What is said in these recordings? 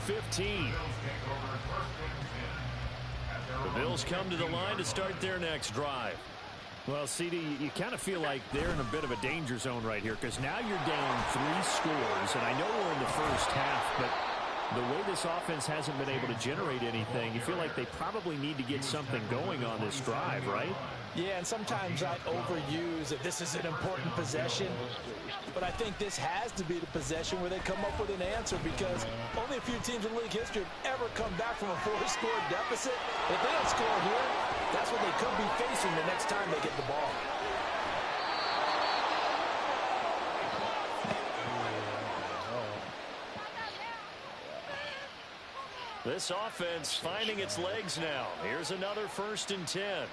15. The Bills come to the line to start their next drive. Well, CD, you kind of feel like they're in a bit of a danger zone right here because now you're down 3 scores, and I know we're in the first half, but the way this offense hasn't been able to generate anything, you feel like they probably need to get something going on this drive, right? Yeah, and sometimes I overuse that this is an important possession, but I think this has to be the possession where they come up with an answer because only a few teams in league history have ever come back from a 4-score deficit. If they don't score here, that's what they could be facing the next time they get the ball. This offense finding its legs now. Here's another 1st and 10.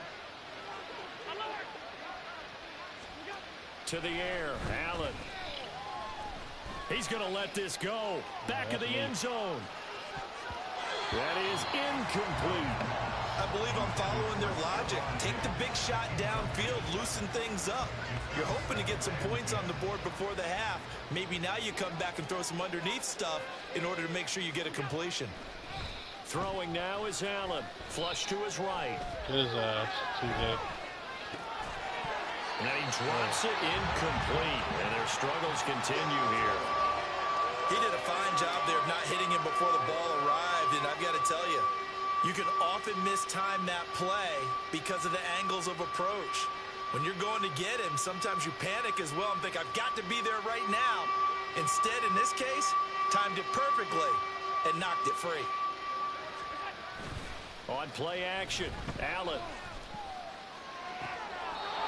To the air, Allen. He's going to let this go. Back of the end zone. That is incomplete. I believe I'm following their logic. Take the big shot downfield, loosen things up. You're hoping to get some points on the board before the half. Maybe now you come back and throw some underneath stuff in order to make sure you get a completion. Throwing now is Allen. Flush to his right. His ass. And then he drops it incomplete. And their struggles continue here. He did a fine job there of not hitting him before the ball arrived. And I've got to tell you, you can often mistime that play because of the angles of approach. When you're going to get him, sometimes you panic as well and think, I've got to be there right now. Instead, in this case, timed it perfectly and knocked it free. On play action, Allen.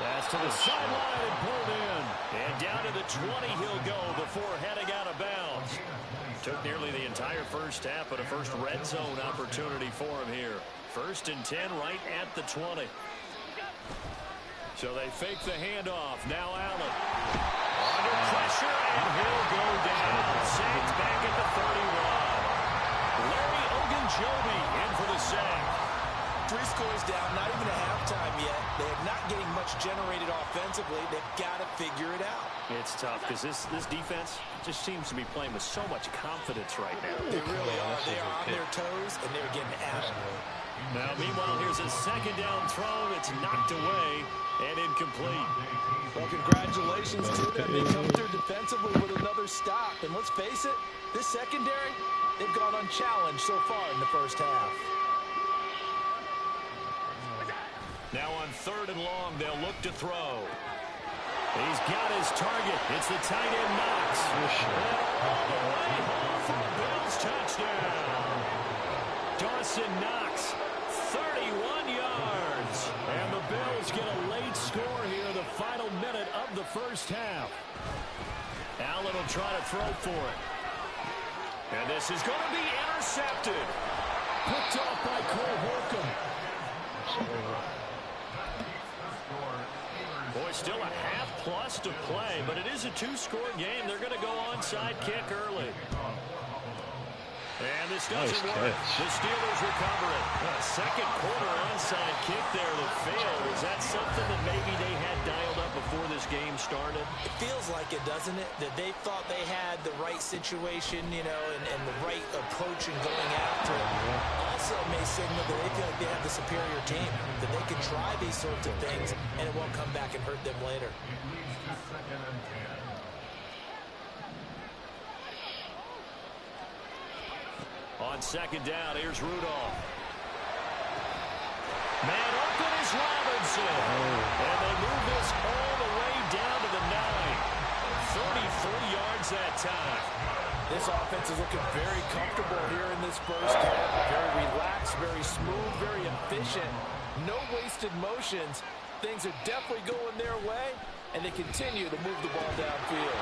Pass to the sideline and pulled in. And down to the 20 he'll go before heading out of bounds. Took nearly the entire first half, but a first red zone opportunity for him here. 1st and 10 right at the 20. So they fake the handoff. Now Allen. Under pressure, and he'll go down. Sacked back at the 31. Larry Ogunjobi in for the sack. 3 scores down, not even a halftime yet. They're not getting much generated offensively. They've got to figure it out. It's tough because this defense just seems to be playing with so much confidence right now. They really are. They are on their toes, and they're getting at it. Now, meanwhile, here's a 2nd down throw. It's knocked away and incomplete. Well, congratulations to them. They come through defensively with another stop. And let's face it, this secondary, they've gone unchallenged so far in the first half. Now on 3rd and long, they'll look to throw. He's got his target. It's the tight end Knox. All the way home for the Bills touchdown. Dawson Knox, 31 yards. And the Bills get a late score here, the final minute of the first half. Allen will try to throw for it. And this is going to be intercepted. Picked off by Cole Holcomb. Boy, still a half-plus to play, but it is a 2-score game. They're going to go onside kick early. And this doesn't work. The Steelers recover it. A second quarter onside kick there that failed. Is that something that maybe they had dialed up before this game started? It feels like it, doesn't it? That they thought they had the right situation, you know, and the right approach in going after it. Also, it may signal that they feel like they have the superior team, that they can try these sorts of things, and it won't come back and hurt them later. On 2nd down, here's Rudolph. Man open is Robinson. And they move this all the way down to the 9. 33 yards that time. This offense is looking very comfortable here in this first half. Very relaxed, very smooth, very efficient. No wasted motions. Things are definitely going their way, and they continue to move the ball downfield.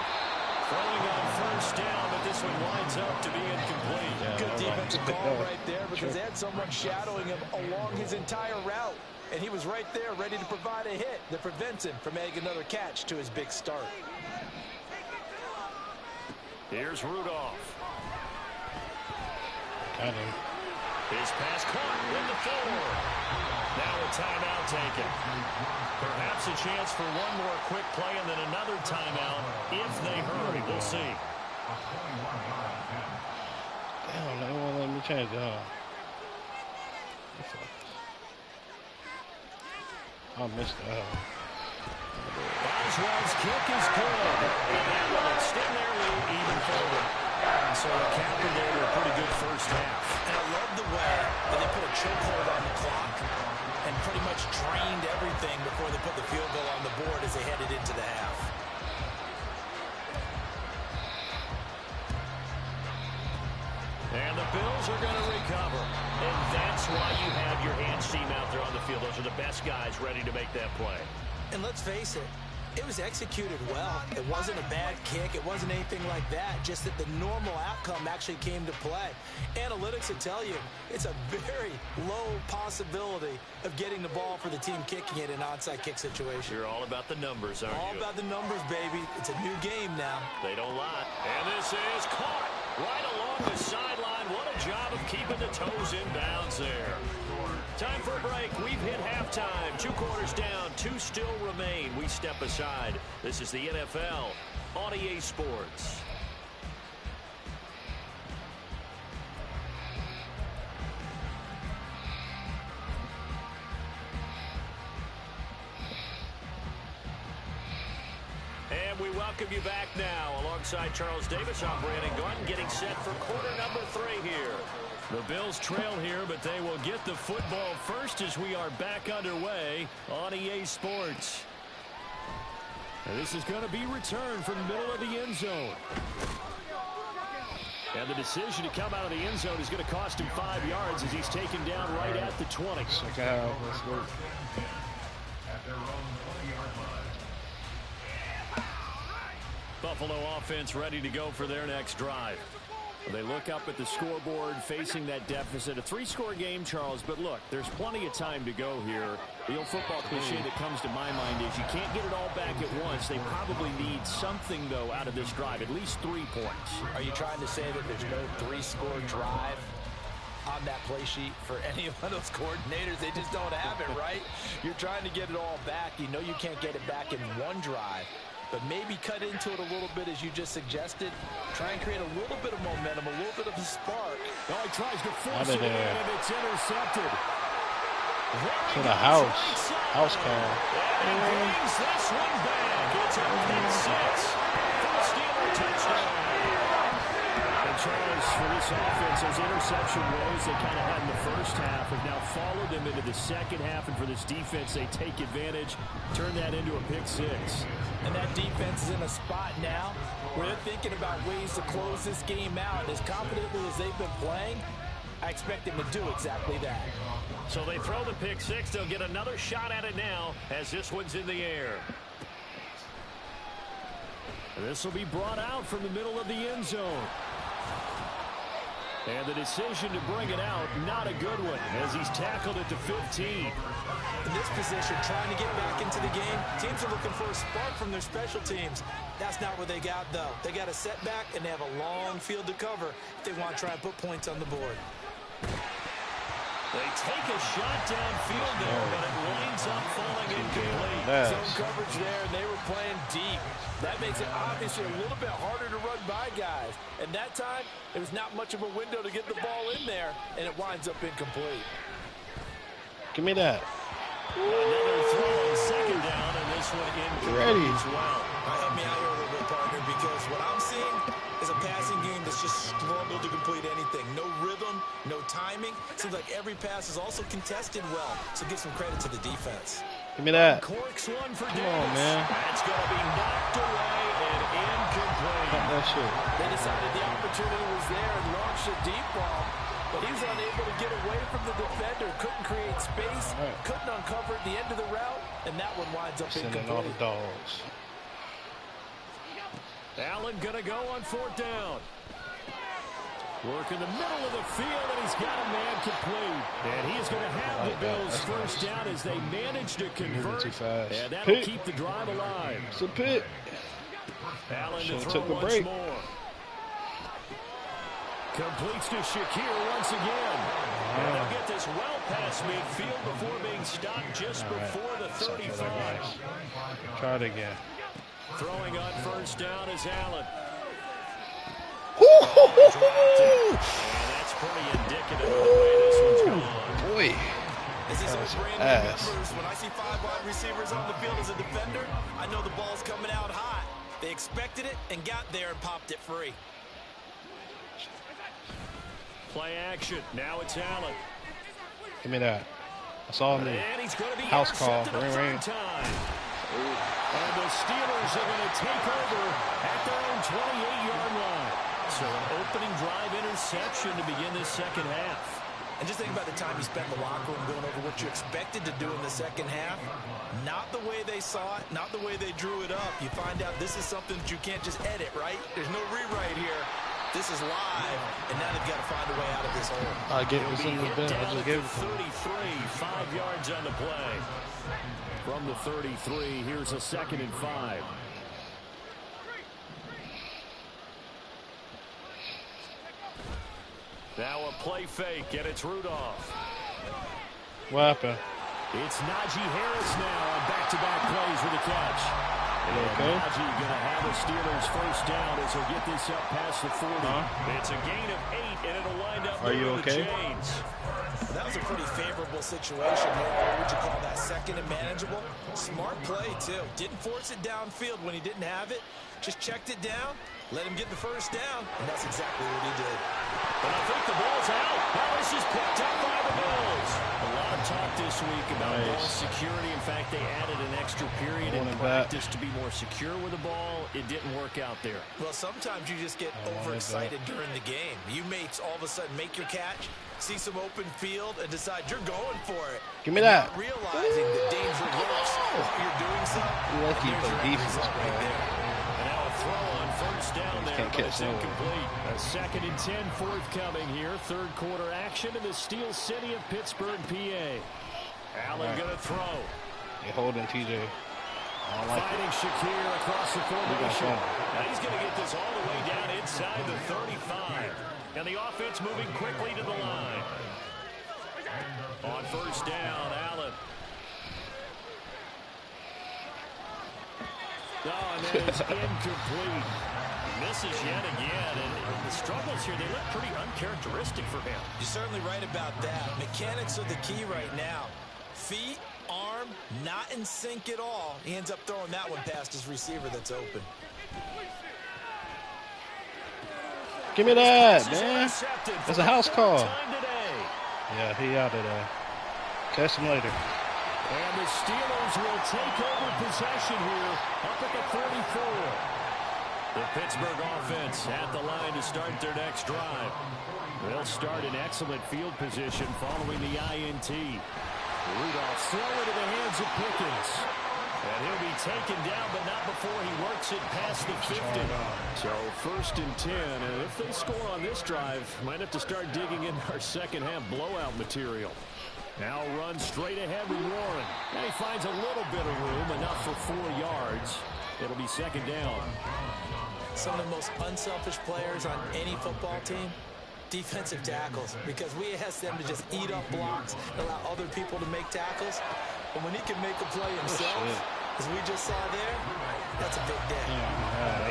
Throwing on 1st down, but this one winds up to be incomplete. Good defensive call right there because they had someone shadowing him along his entire route. And he was right there ready to provide a hit that prevents him from adding another catch to his big start. Here's Rudolph. Got him. His pass caught with the 4. Now a timeout taken. Perhaps a chance for one more quick play and then another timeout if they hurry. We'll see. Damn, they won't let changed it, huh? I missed that. Boswell's kick is good. And that will extend their lead even further. So a counter there to a pretty good first half. And I love the way that they put a chokehold on the clock and pretty much drained everything before they put the field goal on the board as they headed into the half. And the Bills are going to recover. And that's why you have your hands team out there on the field. Those are the best guys ready to make that play. And let's face it, it was executed well. It wasn't a bad kick. It wasn't anything like that. Just that the normal outcome actually came to play. Analytics will tell you it's a very low possibility of getting the ball for the team kicking it in an onside kick situation. You're all about the numbers, aren't all you? All about the numbers, baby. It's a new game now. They don't lie. And this is caught right along the sideline. What a job of keeping the toes in bounds there. Time for a break. We've hit halftime. 2 quarters down. 2 still remain. We step aside. This is the NFL on EA Sports. And we welcome you back now. Alongside Charles Davis, I'm Brandon Gordon, getting set for quarter number 3 here. The Bills trail here, but they will get the football first as we are back underway on EA Sports. And this is going to be returned from the middle of the end zone. And the decision to come out of the end zone is going to cost him 5 yards as he's taken down right at the 20. Second half, let's go. Buffalo offense ready to go for their next drive. They look up at the scoreboard facing that deficit. A 3-score game, Charles, but look, there's plenty of time to go here. The old football cliche that comes to my mind is you can't get it all back at once. They probably need something, though, out of this drive, at least 3 points. Are you trying to say that there's no 3-score drive on that play sheet for any one of those coordinators? They just don't have it, right? You're trying to get it all back. You know you can't get it back in one drive. But maybe cut into it a little bit, as you just suggested. Try and create a little bit of momentum, a little bit of a spark. Oh, he tries to force it in, and it's intercepted. To the house. House call. And he brings this one back. It's a pick 6 for the Steeler touchdown. And Charles, for this offense, those interception woes they kind of had in the first half have now followed them into the second half. And for this defense, they take advantage, turn that into a pick 6. And that defense is in a spot now where they're thinking about ways to close this game out. And as confidently as they've been playing, I expect them to do exactly that. So they throw the pick 6. They'll get another shot at it now as this one's in the air. This will be brought out from the middle of the end zone. And the decision to bring it out, not a good one, as he's tackled at the 15. In this position, trying to get back into the game, teams are looking for a spark from their special teams. That's not what they got, though. They got a setback, and they have a long field to cover if they want to try and put points on the board. They take a shot downfield there, but it winds up falling incomplete. Zone coverage there, and they were playing deep. That makes it obviously a little bit harder to run by guys. And that time, there was not much of a window to get the ball in there, and it winds up incomplete. Give me that. Another throw on second down, and this one incomplete as well. Help me out here a little bit, partner, because what I'm seeing is a passing game that's just struggled to complete anything. No rhythm, no timing. Seems like every pass is also contested well. So give some credit to the defense. Give me that. Corks one for Come on, man. That's going to be knocked away and incomplete. Cut that shit. They decided the opportunity was there and launched a deep ball, but he was unable to get away from the defender. Couldn't create space, couldn't uncover at the end of the route, and that one winds up Sending incomplete. all the dogs. Allen going to go on 4th down. Work in the middle of the field, and he's got a man complete. And he is going to have the Bills first down as they manage to convert. Too fast. And that'll keep the drive alive. It's a pick. Allen to Should've throw took the once break. more. Completes to Shakir once again. And they'll get this well past midfield before being stopped just before the 35. Try it again. Throwing on first down is Allen. Woo-hoo-hoo-hoo! And that's pretty indicative the way this one's gone. Boy. This is That's old brand ass. new numbers. When I see 5 wide receivers on the field as a defender, I know the ball's coming out hot. They expected it and got there and popped it free. Play action. Now it's Allen. Give me that. That's all I need. And he's going to be House call. intercepted a Ring, third ring. time. And the Steelers are going to take over at their own 28-yard line. So an opening drive interception to begin this second half. And just think about the time you spent in the locker room going over what you expected to do in the second half. Not the way they saw it, not the way they drew it up. You find out this is something that you can't just edit, right? There's no rewrite here. This is live, and now they've got to find a way out of this hole. I get this in the bin. I just gave it to him. 33, 5 yards on the play. From the 33, here's a 2nd and 5. Now a play fake, and it's Rudolph. What happened? It's Najee Harris now on back-to-back plays with a catch. And okay? Najee going to have a Steelers first down as he'll get this up past the 40. It's a gain of 8, and it'll wind up Are you over okay? the chains. That was a pretty favorable situation there. What would you call that? Second and manageable? Smart play, too. Didn't force it downfield when he didn't have it. Just checked it down, let him get the first down, and that's exactly what he did. But I think the ball's out. Now this is picked up by the Bills. A lot of talk this week about ball security. In fact, they added an extra period in practice to be more secure with the ball. It didn't work out there. Well, sometimes you just get overexcited during the game. You may all of a sudden make your catch, see some open field, and decide you're going for it. Give me that. Not realizing the danger lurks while you're doing so. You lucky you play defense, right there. And now a throw on first down there, can't but catch it's that one. incomplete. A 2nd and 10 forthcoming here. Third quarter action in the steel city of Pittsburgh, PA. Allen going to throw. You're holding TJ. I don't like Fighting it. Shakir across the formation. fun. Now he's going to get this all the way down inside the 35. And the offense moving quickly to the line. On first down, Allen. Oh, and that is incomplete. Misses yet again. And the struggles here, they look pretty uncharacteristic for him. You're certainly right about that. Mechanics are the key right now. Feet, arm, not in sync at all. He ends up throwing that one past his receiver that's open. Give me that, man. That's a house call. Yeah, he out of there. Catch him later. And the Steelers will take over possession here up at the 34. The Pittsburgh offense at the line to start their next drive. They'll start in excellent field position following the INT. Rudolph throw into the hands of Pickens. And he'll be taken down, but not before he works it past the 50. So 1st and 10. And if they score on this drive, might have to start digging in our second half blowout material. Now run straight ahead with Warren. And he finds a little bit of room, enough for 4 yards. It'll be 2nd down. Some of the most unselfish players on any football team, defensive tackles, because we ask them to just eat up blocks and allow other people to make tackles. But when he can make a play himself, as we just saw there, that's a big day.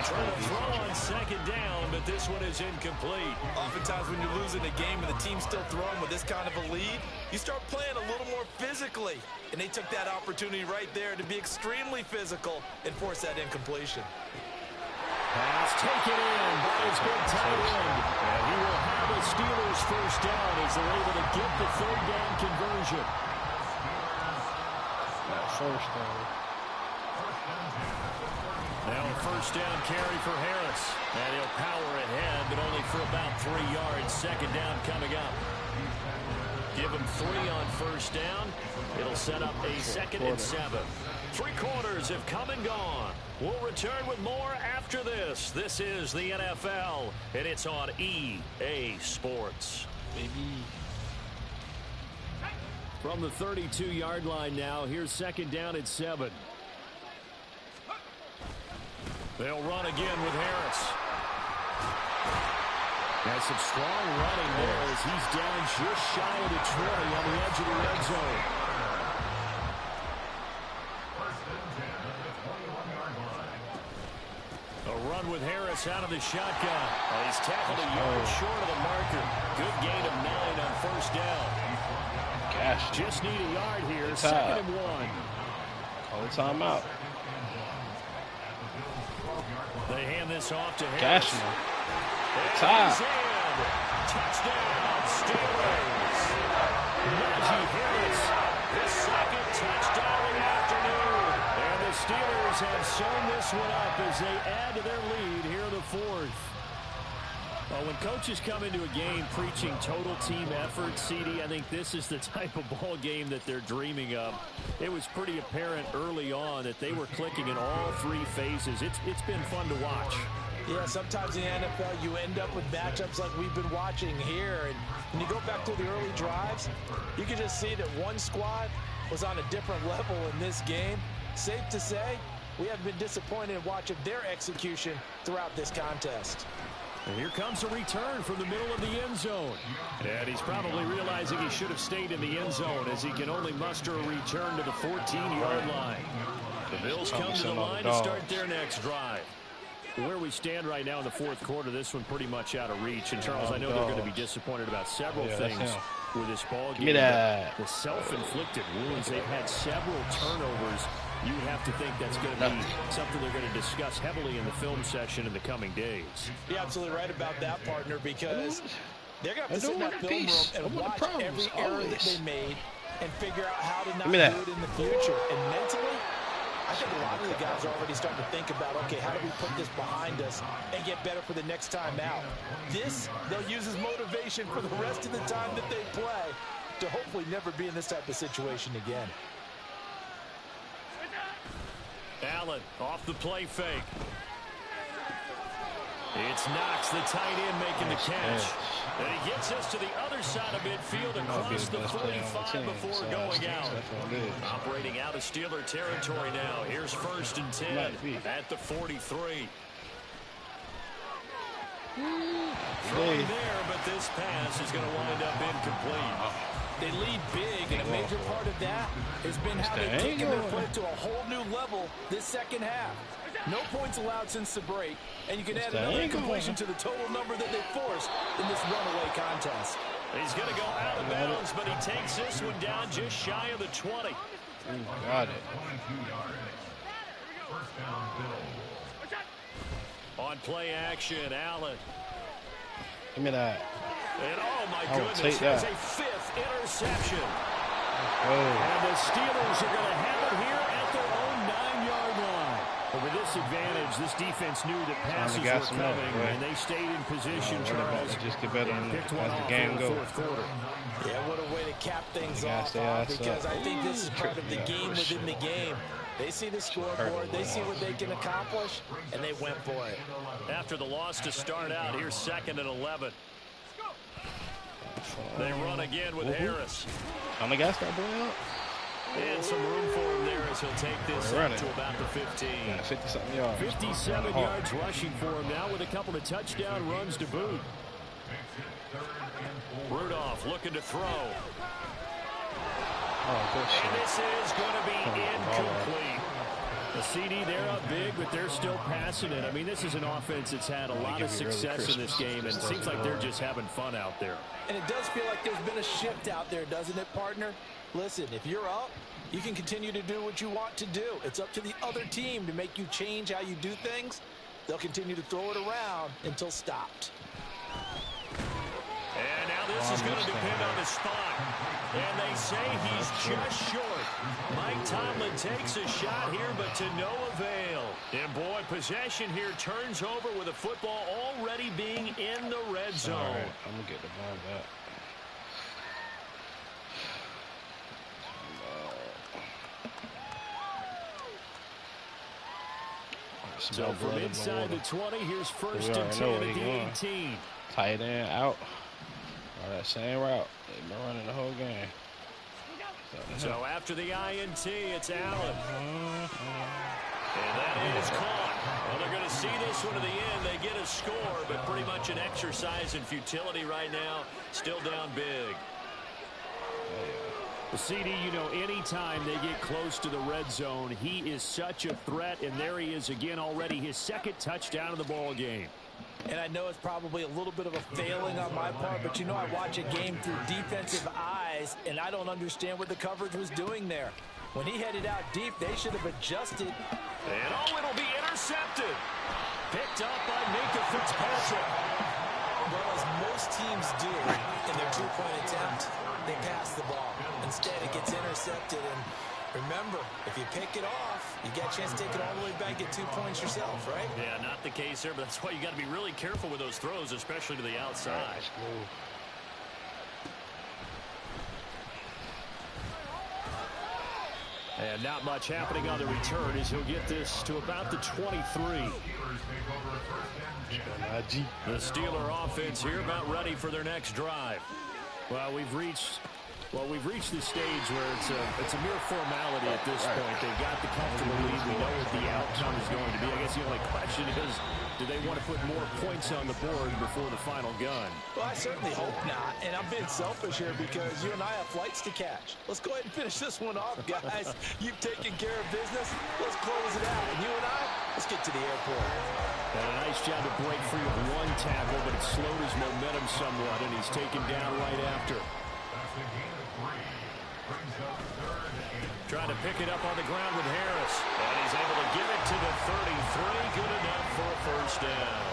Trying to throw on 2nd down, but this one is incomplete. Oftentimes when you're losing a game and the team's still throwing with this kind of a lead, you start playing a little more physically. And they took that opportunity right there to be extremely physical and force that incompletion. Pass taken in by his big tight end. And he will have a Steelers first down as they're able to get the 3rd down conversion. First down. Now a first down carry for Harris. And he'll power ahead, but only for about 3 yards. 2nd down coming up. Give him 3 on first down. It'll set up a 2nd and 7. 3 quarters have come and gone. We'll return with more after this. This is the NFL, and it's on EA Sports. Baby. From the 32-yard line now, here's 2nd down at 7. They'll run again with Harris. Has some strong running there as he's down just shy of the 20 on the edge of the red zone. A run with Harris out of the shotgun. He's tackled a yard short of the marker. Good gain of 9 on Gosh. Just need a yard here. 2nd and 1. Call the timeout. They hand this off to Harris. Gosh, Touchdown, Steelers. Najee Harris, his 2nd touchdown of the afternoon. And the Steelers have sewn this one up as they add to their lead here in the 4th. Well, when coaches come into a game preaching total team effort, CD, I think this is the type of ball game that they're dreaming of. It was pretty apparent early on that they were clicking in all 3 phases. It's been fun to watch. Yeah, sometimes in the NFL you end up with matchups like we've been watching here. And when you go back to the early drives, you can just see that one squad was on a different level in this game. Safe to say, we have been disappointed in watching their execution throughout this contest. And here comes a return from the middle of the end zone. And he's probably realizing he should have stayed in the end zone as he can only muster a return to the 14-yard line. The Bills come to the line to start their next drive. Where we stand right now in the 4th quarter, this one pretty much out of reach. And, Charles, I know they're going to be disappointed about several things with this ball game. The self-inflicted wounds. They've had several turnovers. You would have to think that's going to be something they're going to discuss heavily in the film session in the coming days. You're absolutely right about that, partner, because they're going to have to sit in that film room and watch every error that they made and figure out how to not do it in the future. And mentally, I think a lot of the guys are already starting to think about, okay, how do we put this behind us and get better for the next time out? This, they'll use as motivation for the rest of the time that they play to hopefully never be in this type of situation again. Allen off the play fake. It's Knox, the tight end, making the catch. And he gets us to the other side of midfield across the 45 before going out. Operating out of Steeler territory now. Here's 1st and 10 at the 43. Throwing there, but this pass is going to wind up incomplete. They lead big, and a major part of that has been how they've taken their play to a whole new level this 2nd half. No points allowed since the break, and you can add another incompletion to the total number that they forced in this runaway contest. He's going to go out of bounds, but he takes this one down just shy of the 20. Got it. On play action, Allen. Give me that. And oh my goodness, there's a 5th interception. And the Steelers are going to have it here at their own 9-yard line. But with this advantage, this defense knew that passes were coming, and they stayed in position, Charles. Just get better as the game goes. Yeah, what a way to cap things off, because I think this is part of the game within the game. They see the scoreboard, they see what they can accomplish, and they went for it. After the loss to start out, here's 2nd and 11. They run again with Harris. On the gas start blowing up. And some room for him there as he'll take this up to about the 15. 50-something yards. 57 yards rushing for him now with a couple of touchdown runs to boot. Rudolph looking to throw. And this is going to be incomplete. The CD, they're up big, but they're still passing it. I mean, this is an offense that's had a lot of success in this game, and it seems like they're just having fun out there. And it does feel like there's been a shift out there, doesn't it, partner? Listen, if you're up, you can continue to do what you want to do. It's up to the other team to make you change how you do things. They'll continue to throw it around until stopped. And now this is going to depend on the spot. And they say he's just short. Mike Tomlin takes a shot here, but to no avail. And boy, possession here turns over with a football already being in the red zone. All right, I'm going to get the ball back. So from inside the 20, here's 1st and 10 at the 18. Tight end out. That same route. They've been running the whole game. So after the INT, it's Allen. And that is caught. Well, they're going to see this one to the end. They get a score, but pretty much an exercise in futility right now. Still down big. The CD, you know, anytime they get close to the red zone, he is such a threat. And there he is again already, his 2nd touchdown of the ball game. And I know it's probably a little bit of a failing on my part, but you know I watch a game through defensive eyes, and I don't understand what the coverage was doing there. When he headed out deep, they should have adjusted. And it'll be intercepted. Picked up by Minka Fitzpatrick. Well, as most teams do in their two-point attempt, they pass the ball. Instead, it gets intercepted, and remember, if you pick it off, you get a chance to take it all the way back, get 2 points yourself, right? Yeah, not the case there, but that's why you got to be really careful with those throws, especially to the outside. And not much happening on the return as he'll get this to about the 23. The Steeler offense here about ready for their next drive. Well, we've reached the stage where it's a mere formality at this point. They've got the comfortable lead. We know what the outcome is going to be. I guess the only question is, do they want to put more points on the board before the final gun? Well, I certainly hope not. And I'm being selfish here because you and I have flights to catch. Let's go ahead and finish this one off, guys. You've taken care of business. Let's close it out. And you and I, let's get to the airport. And a nice job to break free of one tackle, but it slowed his momentum somewhat, and he's taken down right after. Trying to pick it up on the ground with Harris. And he's able to get it to the 33. Good enough for a first down.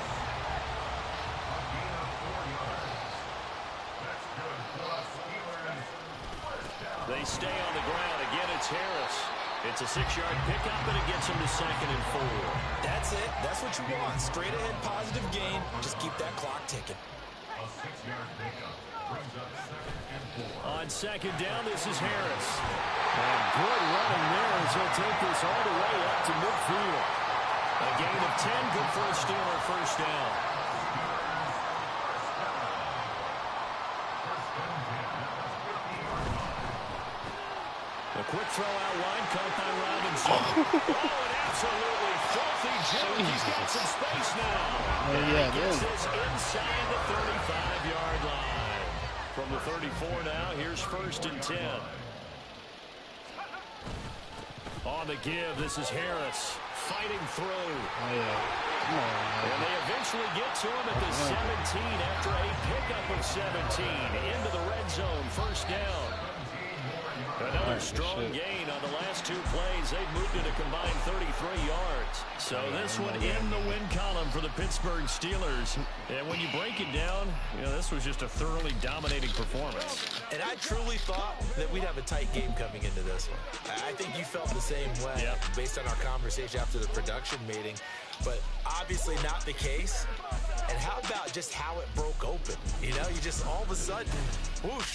They stay on the ground. Again, it's Harris. It's a 6-yard pickup, and it gets him to 2nd and 4. That's it. That's what you want. Straight ahead positive gain. Just keep that clock ticking. On 2nd down, this is Harris. And good running there as he'll take this all the way up to midfield. A gain of 10, good for a Steeler first down. A quick throw out line, caught by Robinson. An absolutely filthy jump. He's got some space now. Yeah, he gets this inside the 35-yard line. From the 34 now, here's 1st and 10. On the give, this is Harris fighting through. And they eventually get to him at the 17 after a pickup of 17 into the red zone, first down. Another strong gain on the last 2 plays. They've moved it a combined 33 yards. So this one in the win column for the Pittsburgh Steelers. And when you break it down, this was just a thoroughly dominating performance. And I truly thought that we'd have a tight game coming into this one. I think you felt the same way based on our conversation after the production meeting. But obviously not the case. And how about just how it broke open? You just all of a sudden, whoosh.